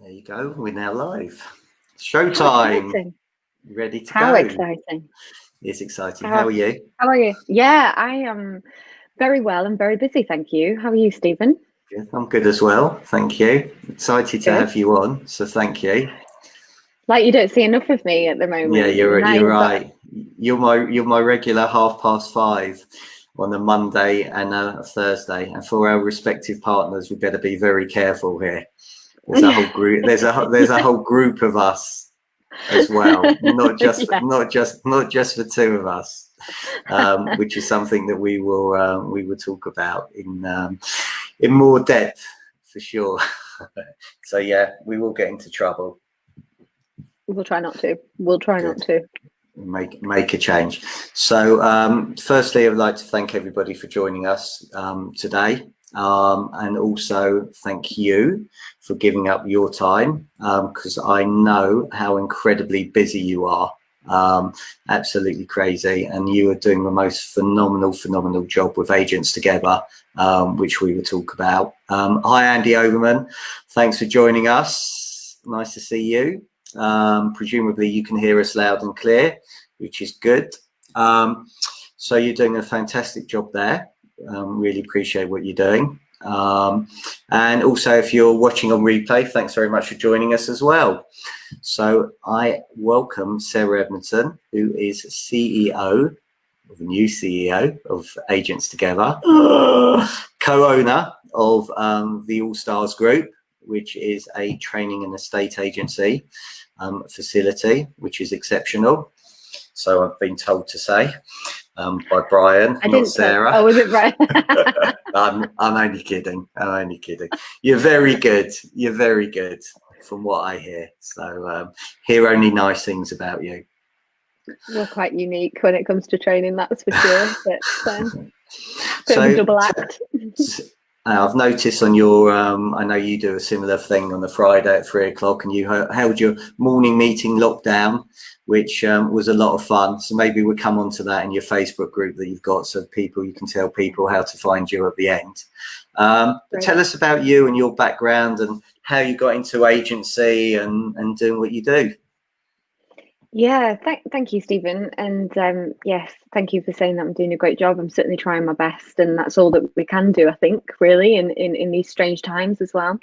There you go. We're now live. Showtime. Exciting. Ready to How go. exciting. It's exciting. How are you? How are you? Yeah, I am very well and very busy, thank you. How are you, Stephen? Good. I'm good as well. Thank you. Excited to Good. have you on. So thank you. Like you don't see enough of me at the Yeah, moment. Now you're you've got right. You're my regular 5:30 on a Monday and a Thursday. And for our respective partners, we better be very careful here. There's a whole group. There's a whole group of us as well, not just yeah. the two of us, which is something that we will talk about in more depth for sure. So yeah, we will get into trouble. We'll try not to. We'll try Good. not to. Make a change. So firstly, I would like to thank everybody for joining us today. And also thank you for giving up your time, because I know how incredibly busy you are. Absolutely crazy, and you are doing the most phenomenal job with Agents Together, which we will talk about. Hi Andy Overman, thanks for joining us. Nice to see you. Presumably you can hear us loud and clear, which is good. So you're doing a fantastic job there. Really appreciate what you're doing. And also, if you're watching on replay, thanks very much for joining us as well. So I welcome Sarah Edmundson, who is CEO, or the new CEO of Agents Together, co-owner of the All Stars Group, which is a training and estate agency facility, which is exceptional. So I've been told to say. By Brian, not Sarah. Oh, was it Brian? I'm only kidding. You're very good. You're very good, from what I hear. So hear only nice things about you. We're quite unique when it comes to training, that's for sure. But bit of a double act. I've noticed on your, I know you do a similar thing on the Friday at 3:00, and you held your morning meeting lockdown, which was a lot of fun. So maybe we'll come on to that in your Facebook group that you've got, so you can tell people how to find you at the end. But tell us about you and your background and how you got into agency and doing what you do. Yeah, thank you, Stephen. And yes, thank you for saying that I'm doing a great job. I'm certainly trying my best, and that's all that we can do, I think, really, in these strange times as well.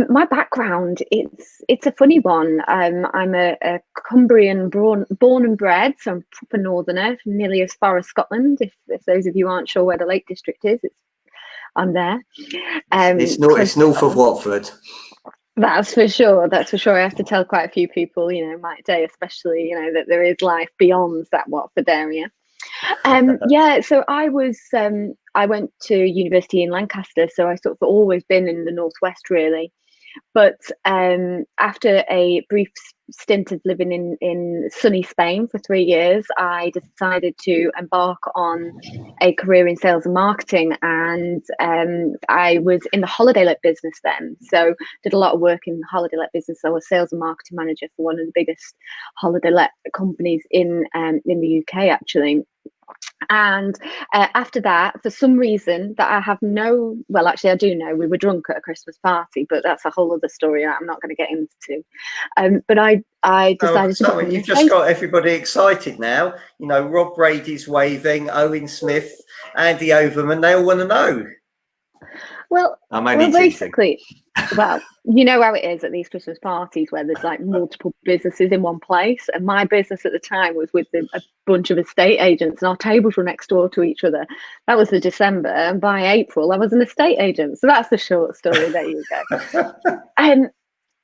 My background, it's a funny one. I'm a Cumbrian born and bred, so I'm proper northerner, from nearly as far as Scotland. If those of you aren't sure where the Lake District is, I'm there. It's north of Watford. That's for sure. That's for sure. I have to tell quite a few people, my day, especially, that there is life beyond that Watford area. Yeah, so I went to university in Lancaster, so I sort of always been in the northwest really. But after a brief stint of living in sunny Spain for 3 years, I decided to embark on a career in sales and marketing. And I was in the holiday let business then. So did a lot of work in the holiday let business. I was sales and marketing manager for one of the biggest holiday let companies in the UK, actually. And after that, for some reason that I have actually I do know, we were drunk at a Christmas party, but that's a whole other story I'm not going to get into. But I decided to you just got everybody excited now. Rob Brady's waving, Owen Smith, Andy Overman, they all want to know. Well, basically, you know how it is at these Christmas parties where there's like multiple businesses in one place. And my business at the time was with a bunch of estate agents, and our tables were next door to each other. That was the December, and by April, I was an estate agent. So that's the short story. There you go. And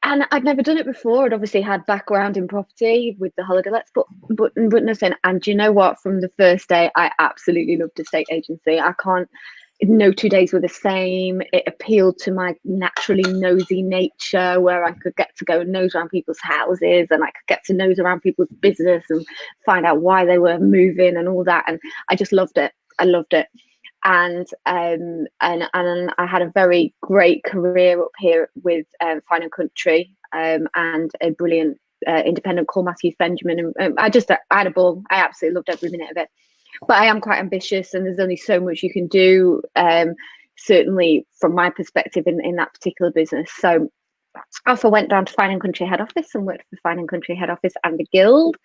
I'd never done it before. I'd obviously had background in property with the holiday lets, but nothing. And do you know what? From the first day, I absolutely loved estate agency. No 2 days were the same. It appealed to my naturally nosy nature, where I could get to go and nose around people's houses, and I could get to nose around people's business and find out why they were moving and all that. And I just loved it. I loved it. And I had a very great career up here with Fine & Country and a brilliant independent called Matthews Benjamin. And I had a ball. I absolutely loved every minute of it. But I am quite ambitious, and there's only so much you can do, certainly from my perspective in that particular business. So off I went down to Fine and Country head office and worked for Fine and Country head office and the Guild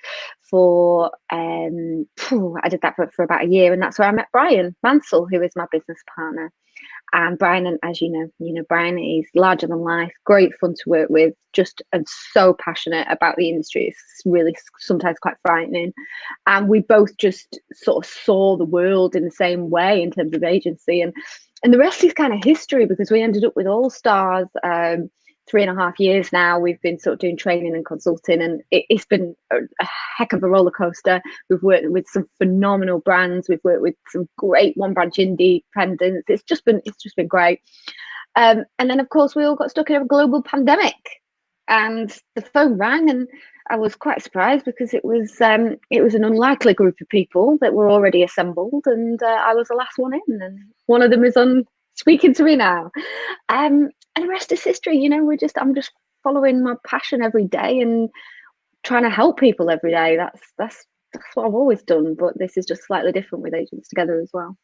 for I did that for about a year, and that's where I met Brian Mansell, who is my business partner. And Brian, and as you know Brian, is larger than life, great fun to work with, just and so passionate about the industry. It's really sometimes quite frightening. And we both just sort of saw the world in the same way in terms of agency, and the rest is kind of history, because we ended up with All Stars. 3.5 years now we've been sort of doing training and consulting, and it's been a heck of a roller coaster. We've worked with some phenomenal brands, we've worked with some great one branch independents. It's just been great. And then of course we all got stuck in a global pandemic, and the phone rang, and I was quite surprised, because it was an unlikely group of people that were already assembled, and I was the last one in, and one of them is on speaking to me now. And the rest is history. I'm just following my passion every day and trying to help people every day. That's what I've always done, but this is just slightly different with Agents Together as well.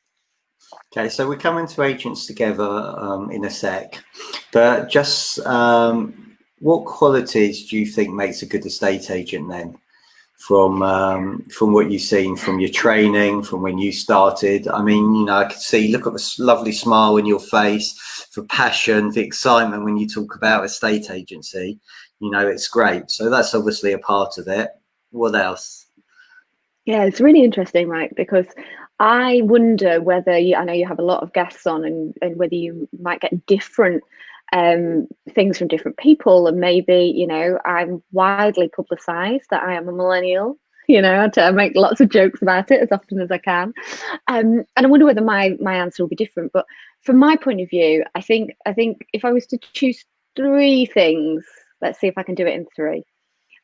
Okay, so we're coming to Agents Together in a sec, but just what qualities do you think makes a good estate agent then? From what you've seen from your training, from when you started. I mean, I could see, look at the lovely smile in your face, the passion, the excitement when you talk about estate agency. It's great. So that's obviously a part of it. What else? Yeah, it's really interesting, right? Because I wonder whether I know you have a lot of guests on, and whether you might get different things from different people. And maybe I'm widely publicized that I am a millennial. I make lots of jokes about it as often as I can, and I wonder whether my answer will be different. But from my point of view, I think if I was to choose 3 things, let's see if I can do it in 3.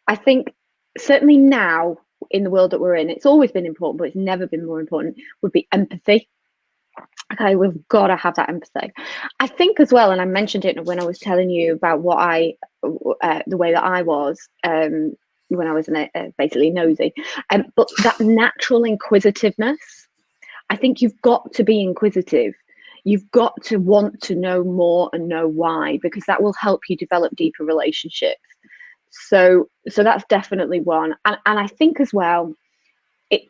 I think certainly now, in the world that we're in, it's always been important, but it's never been more important, would be empathy. Okay, we've got to have that empathy. I think as well, and I mentioned it when I was telling you about what the way that I was when I was basically nosy, but that natural inquisitiveness. I think you've got to be inquisitive. You've got to want to know more and know why, because that will help you develop deeper relationships. So that's definitely one. And I think as well,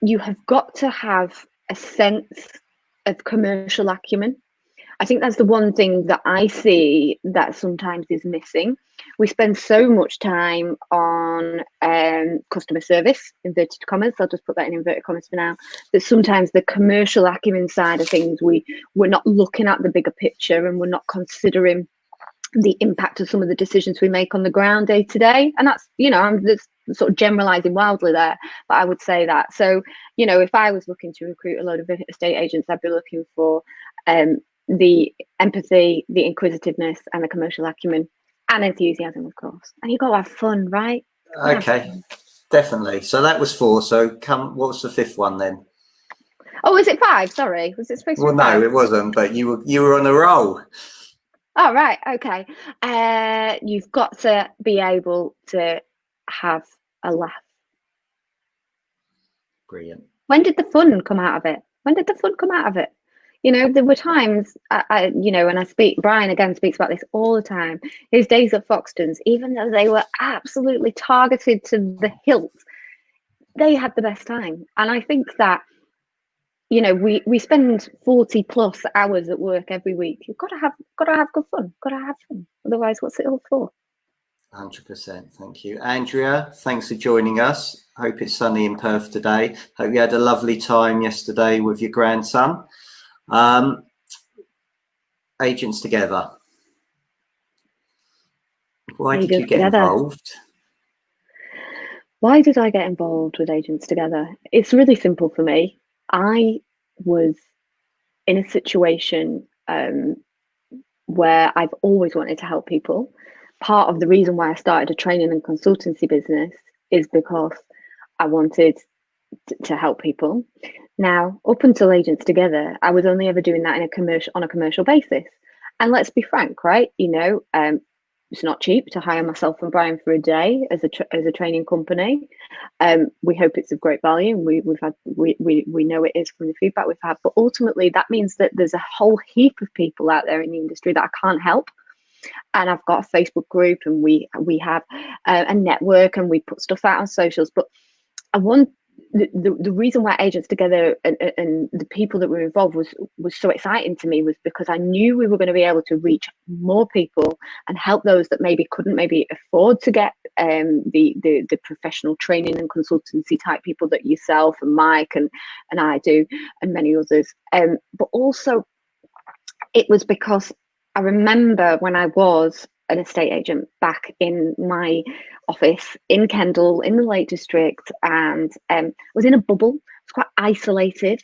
you have got to have a sense of commercial acumen. I think that's the one thing that I see that sometimes is missing. We spend so much time on customer service, inverted commas. I'll just put that in inverted commas for now. That sometimes the commercial acumen side of things, we're not looking at the bigger picture, and we're not considering the impact of some of the decisions we make on the ground day to day. And that's, I'm just sort of generalizing wildly there, but I would say that. So, if I was looking to recruit a load of estate agents, I'd be looking for the empathy, the inquisitiveness, and the commercial acumen, and enthusiasm, of course. And you've got to have fun, right? Okay, definitely. So that was 4. So what's the 5th one then? Oh, is it 5? Sorry, was it supposed to be 5? No, it wasn't, but you were on a roll. Oh, right. Okay. You've got to be able to have a laugh. Brilliant. When did the fun come out of it? There were times, and I speak, Brian again speaks about this all the time, his days at Foxtons, even though they were absolutely targeted to the hilt, they had the best time. And I think that, we spend 40 plus hours at work every week. You've got to have good fun. Otherwise, what's it all for? 100%. Thank you, Andrea. Thanks for joining us. Hope it's sunny in Perth today. Hope you had a lovely time yesterday with your grandson. Agents Together. Why did you get involved? Why did I get involved with Agents Together? It's really simple for me. I was in a situation where I've always wanted to help people. Part of the reason why I started a training and consultancy business is because I wanted to help people. Now, up until Agents Together, I was only ever doing that on a commercial basis. And let's be frank, right? It's not cheap to hire myself and Brian for a day as a training company. We hope it's of great value, and we know it is from the feedback we've had. But ultimately, that means that there's a whole heap of people out there in the industry that I can't help. and I've got a Facebook group, and we have a network, and we put stuff out on socials. But I want the reason why Agents Together and the people that were involved was so exciting to me was because I knew we were going to be able to reach more people and help those that maybe couldn't maybe afford to get the professional training and consultancy type people that yourself and Mike and I do, and many others. But also it was because I remember when I was an estate agent back in my office in Kendal in the Lake District, and was in a bubble. It was quite isolated,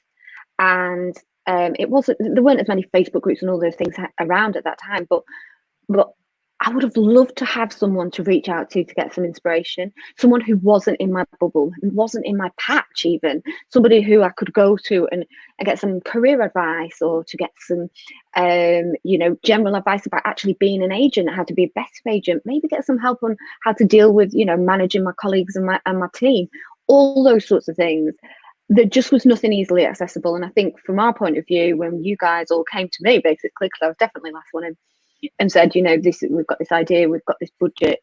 and there weren't as many Facebook groups and all those things around at that time, but I would have loved to have someone to reach out to get some inspiration, someone who wasn't in my bubble, who wasn't in my patch even, somebody who I could go to and get some career advice, or to get some, general advice about actually being an agent, how to be a better agent, maybe get some help on how to deal with, managing my colleagues and my team, all those sorts of things. There just was nothing easily accessible. And I think from our point of view, when you guys all came to me, basically, because I was definitely last one in, and said, we've got this idea, we've got this budget,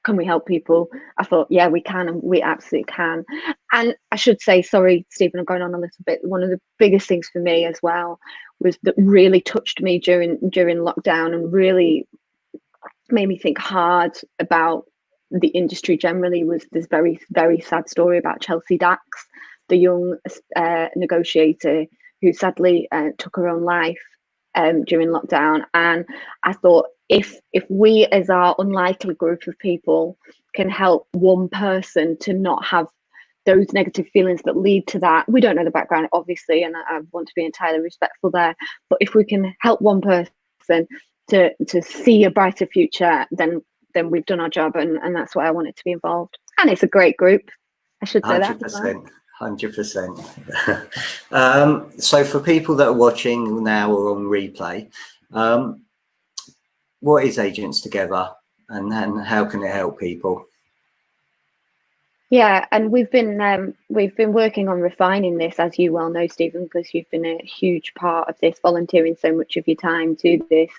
can we help people? I thought, yeah, we can, and we absolutely can. And I should say, sorry, Stephen, I'm going on a little bit. One of the biggest things for me as well was that really touched me during lockdown and really made me think hard about the industry generally was this very, very sad story about Chelsea Dax, the young negotiator who sadly took her own life during lockdown. And I thought, if we as our unlikely group of people can help one person to not have those negative feelings that lead to that, we don't know the background obviously, and I want to be entirely respectful there, but if we can help one person to see a brighter future, then we've done our job, and that's why I wanted to be involved. And it's a great group, I should say 100%. 100%. So for people that are watching now or on replay, what is Agents Together, and how can it help people? Yeah, and we've been working on refining this, as you well know, Stephen, because you've been a huge part of this, volunteering so much of your time to this.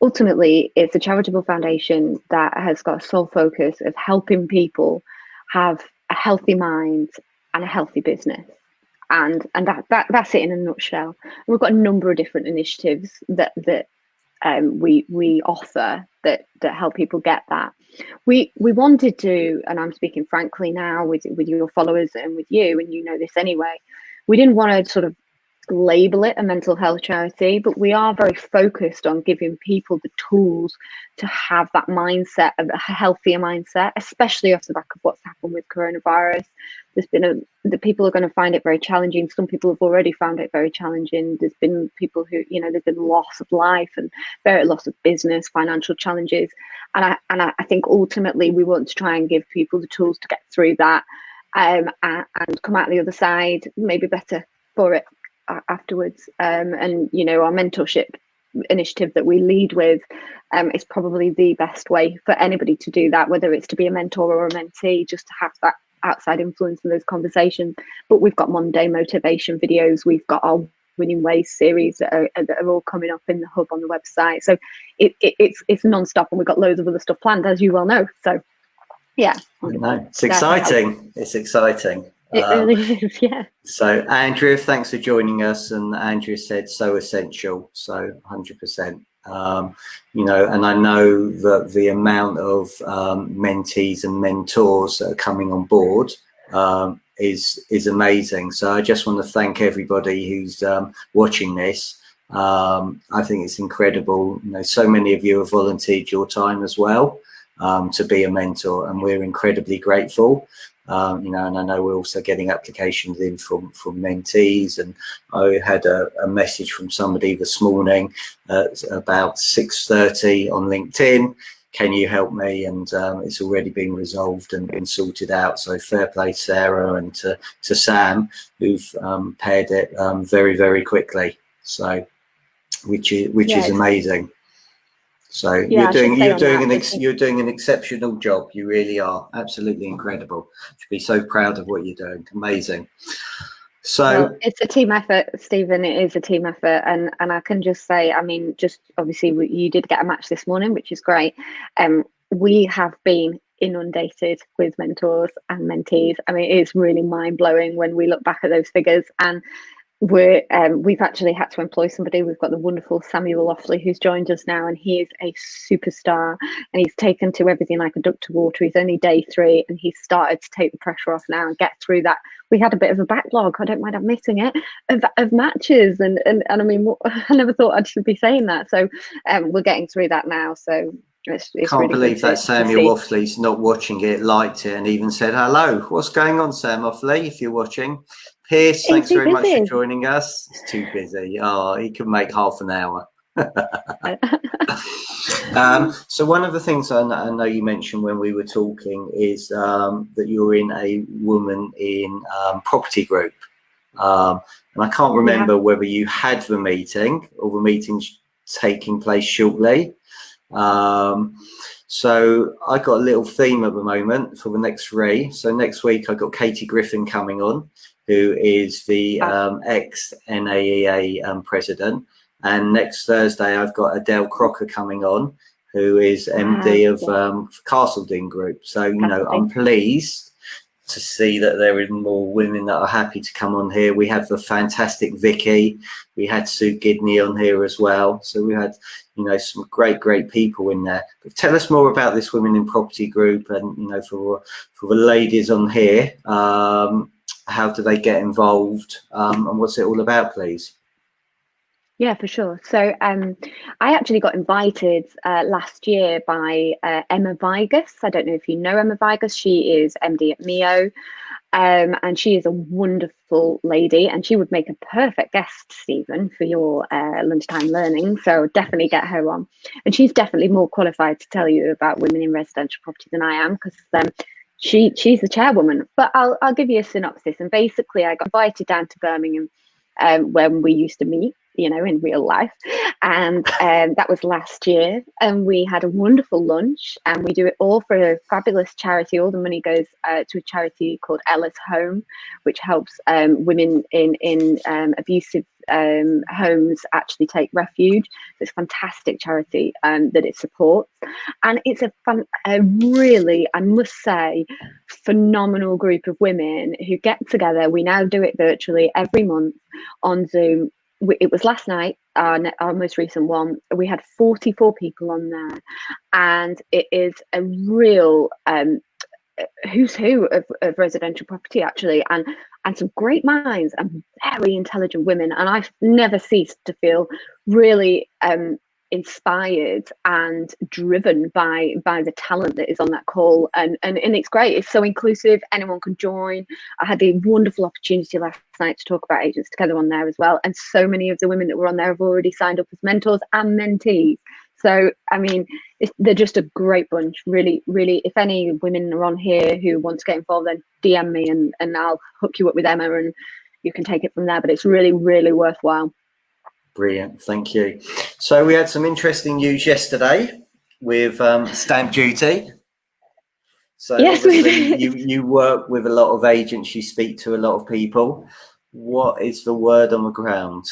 Ultimately, it's a charitable foundation that has got a sole focus of helping people have a healthy mind and a healthy business, and that's it in a nutshell. And we've got a number of different initiatives that we offer that help people get that. We wanted to, and I'm speaking frankly now with your followers and with you, and you know this anyway, we didn't want to sort of label it a mental health charity, but we are very focused on giving people the tools to have that mindset, of a healthier mindset, especially off the back of what's happened with coronavirus. The people are going to find it very challenging. Some people have already found it very challenging. There's been people who, there's been loss of life and very loss of business, financial challenges. And I think ultimately we want to try and give people the tools to get through that, and come out the other side maybe better for it afterwards. And our mentorship initiative that we lead with is probably the best way for anybody to do that, whether it's to be a mentor or a mentee, just to have that outside influence in those conversations. But we've got Monday motivation videos, we've got our Winning Ways series that are all coming up in the hub on the website, so it's non-stop, and we've got loads of other stuff planned, as you well know. So yeah, it's exciting. It's exciting. It really is, yeah. So Andrea, thanks for joining us. And Andrea said so essential, so 100%. And I know that the amount of mentees and mentors that are coming on board is amazing. So I just want to thank everybody who's watching this. I think it's incredible. So many of you have volunteered your time as well to be a mentor, and we're incredibly grateful. And I know we're also getting applications in from mentees, and I had a message from somebody this morning at about 6:30 on LinkedIn. Can you help me? And it's already been resolved and sorted out. So fair play, Sarah, and to Sam, who've paired it very, very quickly. So which is amazing. So you're doing an exceptional job. You really are absolutely incredible. You should be so proud of what you're doing. Amazing. So it's a team effort, Stephen. It is a team effort, and I can just say, I mean, just obviously you did get a match this morning, which is great. We have been inundated with mentors and mentees. I mean, it's really mind blowing when we look back at those figures, and we've actually had to employ somebody. We've got the wonderful Samuel Loftley who's joined us now, and he is a superstar, and he's taken to everything like a duck to water. He's only day 3 and he's started to take the pressure off now and get through that. We had a bit of a backlog, I don't mind admitting it, of matches, and I mean, I never thought I should be saying that. So we're getting through that now. So it's can't really believe that Samuel Offley's not watching it, liked it, and even said hello. What's going on, Sam Offley, if you're watching? Pierce, thanks very much for joining us. It's too busy. Oh, he could make half an hour. So one of the things I know you mentioned when we were talking is that you're in a woman in property group. And I can't remember whether you had the meeting or the meeting's taking place shortly. So I got a little theme at the moment for the next 3. So next week I got Katie Griffin coming on, who is the ex-NAEA president. And next Thursday, I've got Adele Crocker coming on, who is MD of Castledine Group. So, you know, I'm pleased to see that there are more women that are happy to come on here. We have the fantastic Vicky. We had Sue Gidney on here as well. So we had, you know, some great people in there. But tell us more about this Women in Property Group, and, you know, for the ladies on here, how do they get involved, and what's it all about, please? Yeah, for sure. So I actually got invited last year by Emma Vigus. I don't know if you know Emma Vigus. She is MD at MEO, and she is a wonderful lady, and she would make a perfect guest, Stephen, for your lunchtime learning. So definitely get her on. And she's definitely more qualified to tell you about women in residential property than I am, because she's the chairwoman. But I'll give you a synopsis. And basically, I got invited down to Birmingham when we used to meet, you know, in real life, and that was last year, and we had a wonderful lunch, and we do it all for a fabulous charity. All the money goes to a charity called Ella's Home, which helps women in abusive homes actually take refuge. It's a fantastic charity that it supports, and it's a really, I must say, phenomenal group of women who get together. We now do it virtually every month on Zoom. It was last night, our most recent one. We had 44 people on there, and it is a real who's who of residential property, actually, and some great minds and very intelligent women. And I've never ceased to feel really inspired and driven by the talent that is on that call, and it's great. It's so inclusive, anyone can join. I had the wonderful opportunity last night to talk about Agents Together on there as well, and so many of the women that were on there have already signed up as mentors and mentees. So I mean, they're just a great bunch, really. If any women are on here who want to get involved, then DM me and I'll hook you up with Emma and you can take it from there. But it's really worthwhile. Brilliant, thank you. So we had some interesting news yesterday with stamp duty. So yes, obviously you work with a lot of agents, you speak to a lot of people. What is the word on the ground?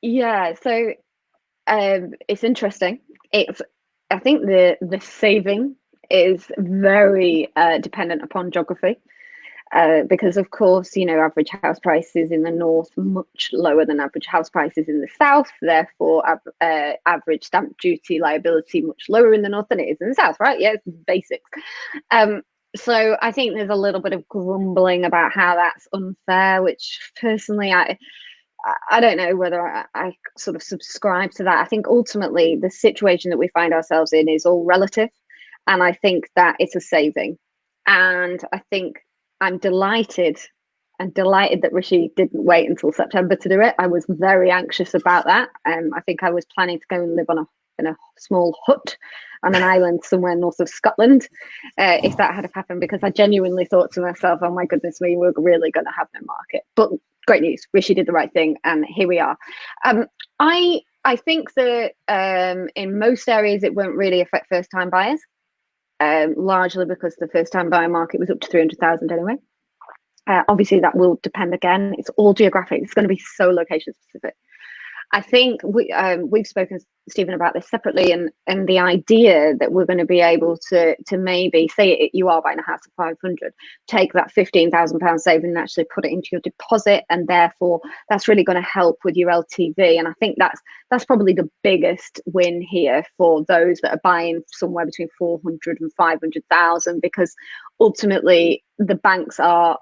Yeah, so it's interesting. I think the saving is very dependent upon geography. Because of course, you know, average house prices in the north much lower than average house prices in the south. Therefore, average stamp duty liability much lower in the north than it is in the south, right? Yeah, it's basics. So I think there's a little bit of grumbling about how that's unfair, which personally I don't know whether I sort of subscribe to that. I think ultimately the situation that we find ourselves in is all relative, and I think that it's a saving, and I think I'm delighted that Rishi didn't wait until September to do it. I was very anxious about that. I think I was planning to go and live in a small hut on an island somewhere north of Scotland, if that had happened, because I genuinely thought to myself, oh my goodness me, we're really going to have no market. But great news, Rishi did the right thing, and here we are. I think that in most areas it won't really affect first-time buyers. Largely because the first-time buyer market was up to 300,000 anyway. Obviously, that will depend again. It's all geographic. It's going to be so location specific. I think we've spoken, Stephen, about this separately, and the idea that we're going to be able to maybe say you are buying a house of 500, take that £15,000 saving and actually put it into your deposit, and therefore that's really going to help with your LTV. And I think that's probably the biggest win here for those that are buying somewhere between 400 and 500,000, because ultimately the banks are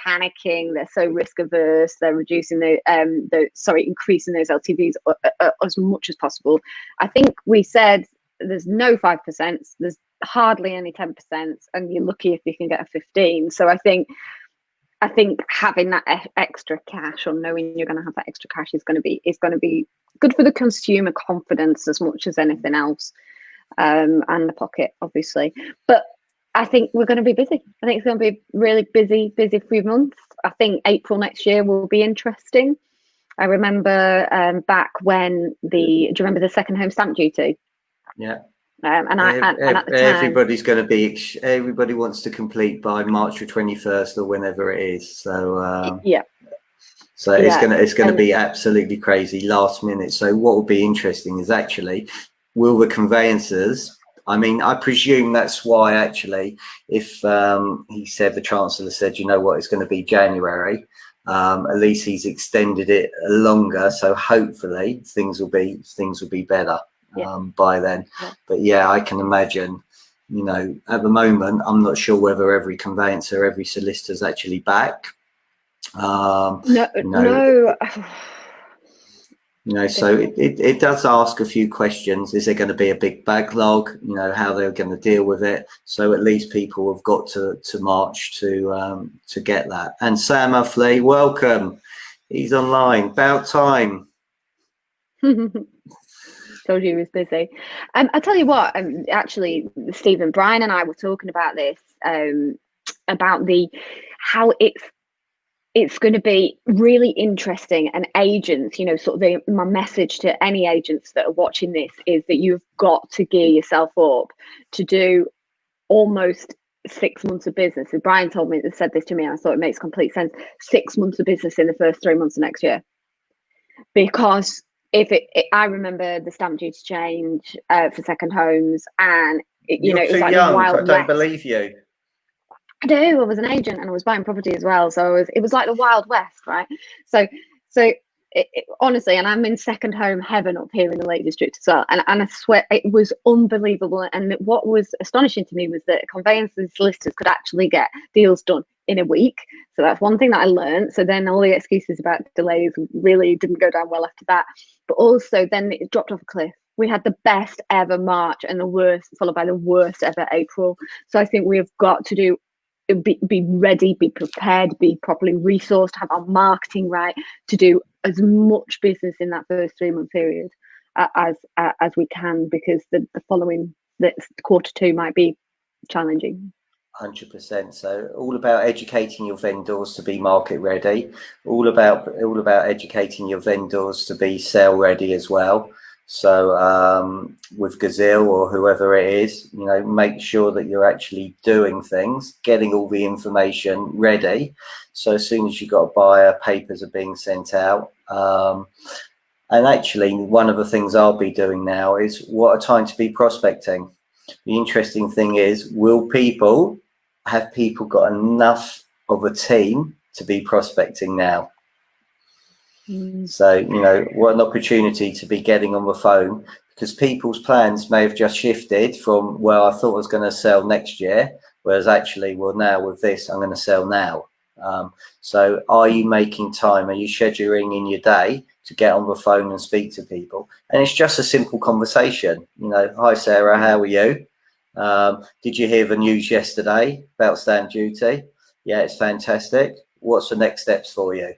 panicking. They're so risk averse. They're reducing increasing those LTVs as much as possible. I think we said there's no 5%, there's hardly any 10%, and you're lucky if you can get a 15. So I think having that extra cash, or knowing you're going to have that extra cash, is going to be good for the consumer confidence as much as anything else, and the pocket, obviously. But I think we're going to be busy. I think it's going to be really busy few months. I think April next year will be interesting. I remember back when do you remember the second home stamp duty? Yeah. And at the time, everybody wants to complete by March the 21st or whenever it is. So yeah. So it's gonna be absolutely crazy last minute. So what will be interesting is actually, will the conveyancers, I mean, I presume that's why actually, if he said, the Chancellor said, you know what, it's going to be January, at least he's extended it longer. So hopefully things will be better by then. Yeah. But yeah, I can imagine, you know, at the moment, I'm not sure whether every conveyancer, every solicitor is actually back. No. You know, so it does ask a few questions. Is there going to be a big backlog? You know, how they're going to deal with it. So at least people have got to March to get that. And Sam Uffley, welcome. He's online. About time. Told you he was busy. I tell you what, actually, Stephen, Brian and I were talking about this, about how it's going to be really interesting. And agents, you know, sort of my message to any agents that are watching this is that you've got to gear yourself up to do almost 6 months of business. And Brian said this to me, and I thought it makes complete sense. 6 months of business in the first 3 months of next year, because I remember the stamp duty change for second homes, and it was like young, Wild I don't believe you. I do. I was an agent and I was buying property as well, so it was like the Wild West, right? So honestly, and I'm in second home heaven up here in the Lake District as well, and I swear it was unbelievable. And what was astonishing to me was that conveyancers and solicitors could actually get deals done in a week. So that's one thing that I learned. So then all the excuses about delays really didn't go down well after that. But also then it dropped off a cliff. We had the best ever March and the worst, followed by the worst ever April. So I think we've got to be ready, be prepared, be properly resourced, have our marketing right to do as much business in that first 3 month period as we can, because the following Q2 might be challenging. 100%. So all about educating your vendors to be market ready, all about educating your vendors to be sale ready as well. So with Gazelle or whoever it is, you know, make sure that you're actually doing things, getting all the information ready. So as soon as you've got a buyer, papers are being sent out. And actually, one of the things I'll be doing now is what a time to be prospecting. The interesting thing is, have people got enough of a team to be prospecting now? So, you know, what an opportunity to be getting on the phone, because people's plans may have just shifted from, well, I thought I was going to sell next year, whereas actually, well, now with this, I'm going to sell now. So are you making time? Are you scheduling in your day to get on the phone and speak to people? And it's just a simple conversation. You know, hi, Sarah, how are you? Did you hear the news yesterday about stamp duty? Yeah, it's fantastic. What's the next steps for you?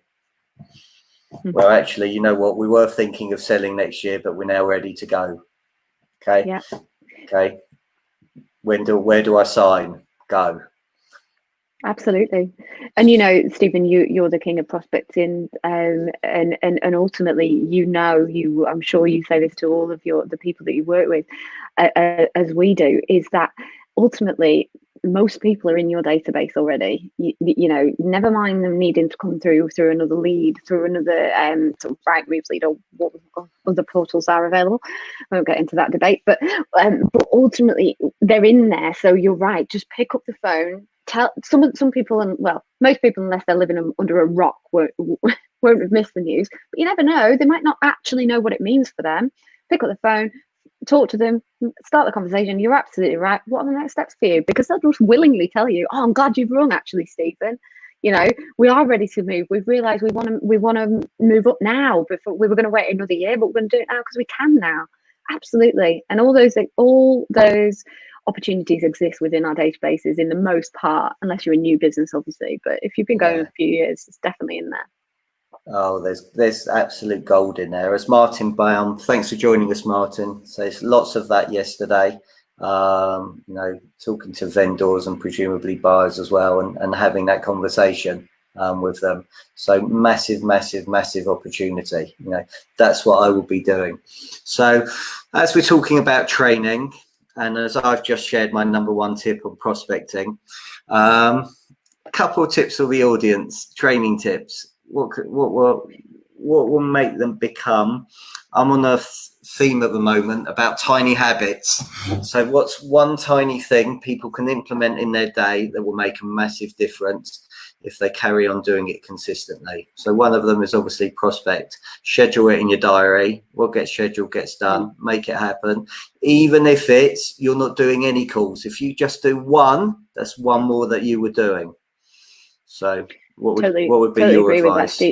Well, actually, you know what? We were thinking of selling next year, but we're now ready to go. Okay. Yeah. Okay. Where do I sign? Go. Absolutely. And you know, Stephen, you're the king of prospecting, and ultimately, I'm sure you say this to all of the people that you work with, as we do, is that ultimately most people are in your database already. You know, never mind them needing to come through another lead, through another sort of Rightmove lead, or what other portals are available. I won't get into that debate, but ultimately they're in there. So you're right. Just pick up the phone. Tell some people, and well, most people, unless they're living under a rock, won't have missed the news. But you never know. They might not actually know what it means for them. Pick up the phone. Talk to them, start the conversation. You're absolutely right. What are the next steps for you? Because they'll just willingly tell you, oh, I'm glad you've rung, actually, Stephen. You know, we are ready to move. We've realised we want to move up now. Before we were going to wait another year, but we're going to do it now because we can now. Absolutely. And all those opportunities exist within our databases in the most part, unless you're a new business, obviously. But if you've been going a few years, it's definitely in there. Oh, there's absolute gold in there. As Martin Baum, thanks for joining us, Martin. So there's lots of that yesterday. You know, talking to vendors and presumably buyers as well, and having that conversation with them. So massive opportunity. You know, that's what I will be doing. So as we're talking about training, and as I've just shared my #1 tip on prospecting, a couple of tips for the audience, training tips. What will make them become? I'm on a theme at the moment about tiny habits. So what's one tiny thing people can implement in their day that will make a massive difference if they carry on doing it consistently? So one of them is obviously prospect. Schedule it in your diary. What gets scheduled gets done. Make it happen. Even if it's you're not doing any calls. If you just do one, that's one more that you were doing. So what would be your advice?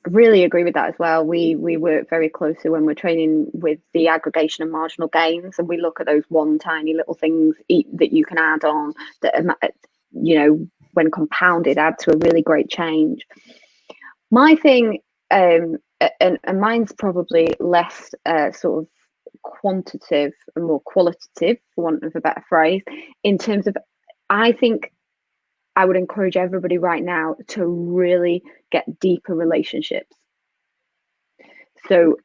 Really agree with that as well. We work very closely when we're training with the aggregation of marginal gains, and we look at those one tiny little things that you can add on that, you know, when compounded, add to a really great change. My thing, and mine's probably less sort of quantitative and more qualitative, for want of a better phrase, in terms of, I think I would encourage everybody right now to really get deeper relationships. So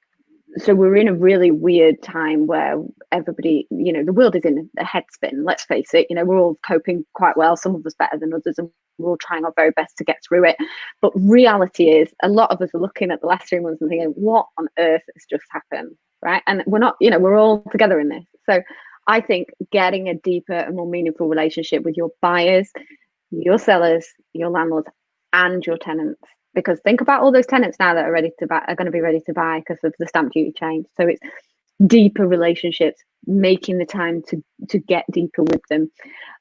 we're in a really weird time where everybody, you know, the world is in a headspin, let's face it. You know, we're all coping quite well, some of us better than others, and we're all trying our very best to get through it. But reality is, a lot of us are looking at the last 3 months and thinking, what on earth has just happened, right? And we're not, you know, we're all together in this. So I think getting a deeper and more meaningful relationship with your buyers, your sellers, your landlords, and your tenants. Because think about all those tenants now that are ready to buy, are going to be ready to buy because of the stamp duty change. So it's deeper relationships, making the time to get deeper with them.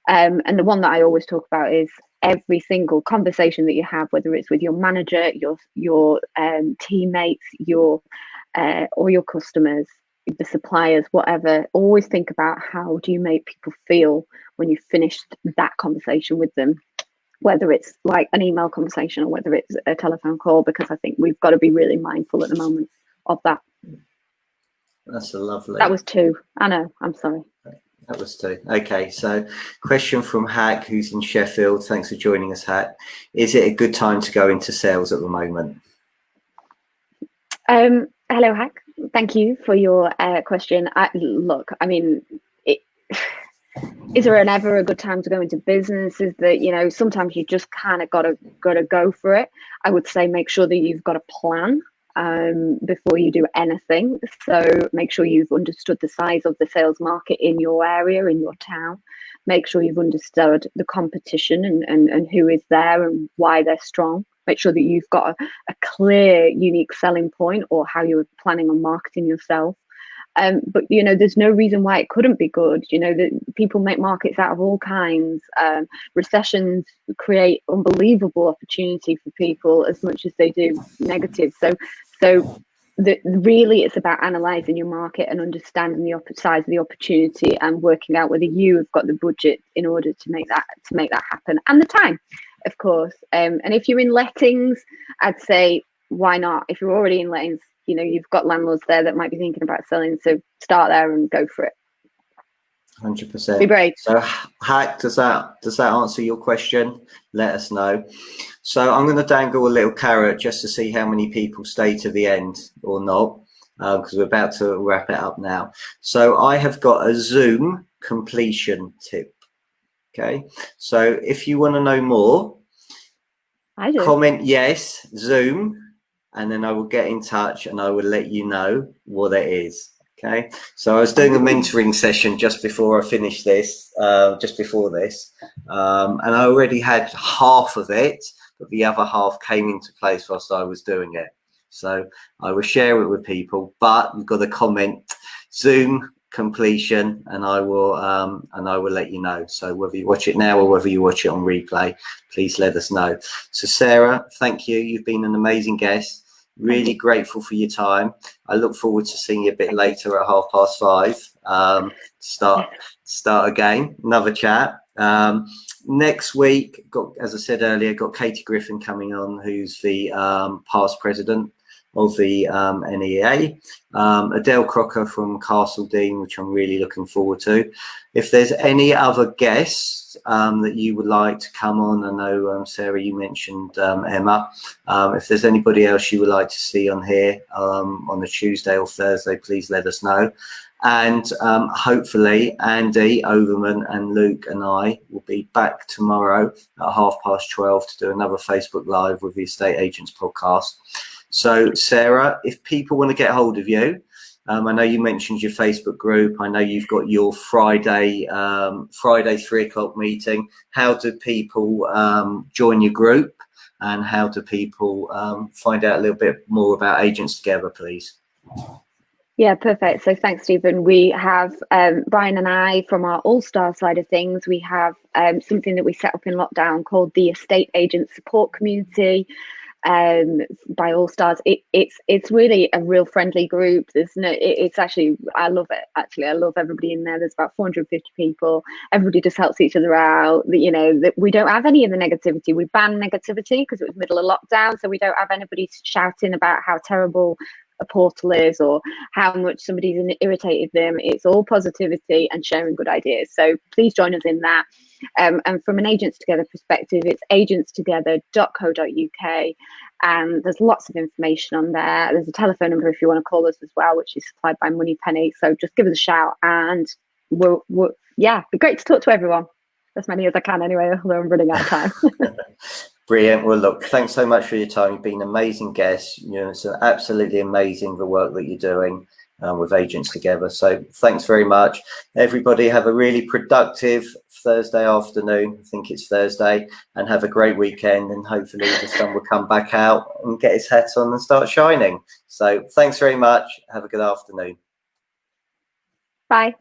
And the one that I always talk about is every single conversation that you have, whether it's with your manager, your teammates, or your customers, the suppliers, whatever. Always think about how do you make people feel when you've finished that conversation with them, whether it's like an email conversation or whether it's a telephone call, because I think we've got to be really mindful at the moment of that. That's a lovely. That was 2. I know. I'm sorry. That was 2. Okay. So question from Hack, who's in Sheffield. Thanks for joining us, Hack. Is it a good time to go into sales at the moment? Hello, Hack. Thank you for your question. Look, I mean, is there ever a good time to go into business? Is that, you know, sometimes you just kind of gotta go for it. I would say make sure that you've got a plan before you do anything. So make sure you've understood the size of the sales market in your area, in your town. Make sure you've understood the competition and who is there and why they're strong. Make sure that you've got a clear, unique selling point, or how you're planning on marketing yourself. But, you know, there's no reason why it couldn't be good. You know, that people make markets out of all kinds. Recessions create unbelievable opportunity for people as much as they do negative. So really it's about analysing your market and understanding the size of the opportunity and working out whether you have got the budget in order to make that happen, and the time, of course. And if you're in lettings, I'd say why not? If you're already in lettings, you know, you've got landlords there that might be thinking about selling, so start there and go for it. 100%. Be brave. So, Hack, does that answer your question? Let us know. So I'm going to dangle a little carrot just to see how many people stay to the end or not, because we're about to wrap it up now. So I have got a Zoom completion tip. Okay, so if you want to know more, comment yes, Zoom, and then I will get in touch and I will let you know what it is. Okay, so I was doing a mentoring session just before I finished this, and I already had half of it, but the other half came into place whilst I was doing it. So I will share it with people, but you've got to comment Zoom completion, and I will let you know. So whether you watch it now or whether you watch it on replay, please let us know. So Sarah, thank you. You've been an amazing guest. Really grateful for your time. I look forward to seeing you a bit later at 5:30. Start again, another chat. Next week, as I said earlier, got Katie Griffin coming on, who's the past president of the NEA, Adele Crocker from Castle Dean, which I'm really looking forward to. If there's any other guests that you would like to come on, I know Sarah, you mentioned Emma. If there's anybody else you would like to see on here on a Tuesday or Thursday, please let us know. And hopefully Andy Overman and Luke and I will be back tomorrow at 12:30 to do another Facebook Live with the Estate Agents podcast. So Sarah, if people want to get hold of you, I know you mentioned your Facebook group. I know you've got your Friday 3:00 meeting. How do people join your group, and how do people find out a little bit more about Agents Together, please? Yeah, perfect. So thanks, Stephen. We have Brian and I from our All-Star side of things. We have something that we set up in lockdown called the Estate Agent Support Community. By All Stars. It's really a real friendly group. It's actually, I love it. Actually, I love everybody in there. There's about 450 people. Everybody just helps each other out. We don't have any of the negativity. We ban negativity because it was middle of lockdown, so we don't have anybody shouting about how terrible a portal is or how much somebody's irritated them. It's all positivity and sharing good ideas. So please join us in that. And from an Agents Together perspective, it's agentstogether.co.uk, and there's lots of information on there. There's a telephone number if you want to call us as well, which is supplied by Moneypenny. So just give us a shout, and we'll be great to talk to everyone, as many as I can anyway, although I'm running out of time. Brilliant. Well, look, thanks so much for your time. You've been an amazing guest. It's absolutely amazing the work that you're doing with Agents Together. So thanks very much. Everybody have a really productive Thursday afternoon. I think it's Thursday, and have a great weekend. And hopefully the sun will come back out and get his hat on and start shining. So thanks very much. Have a good afternoon. Bye.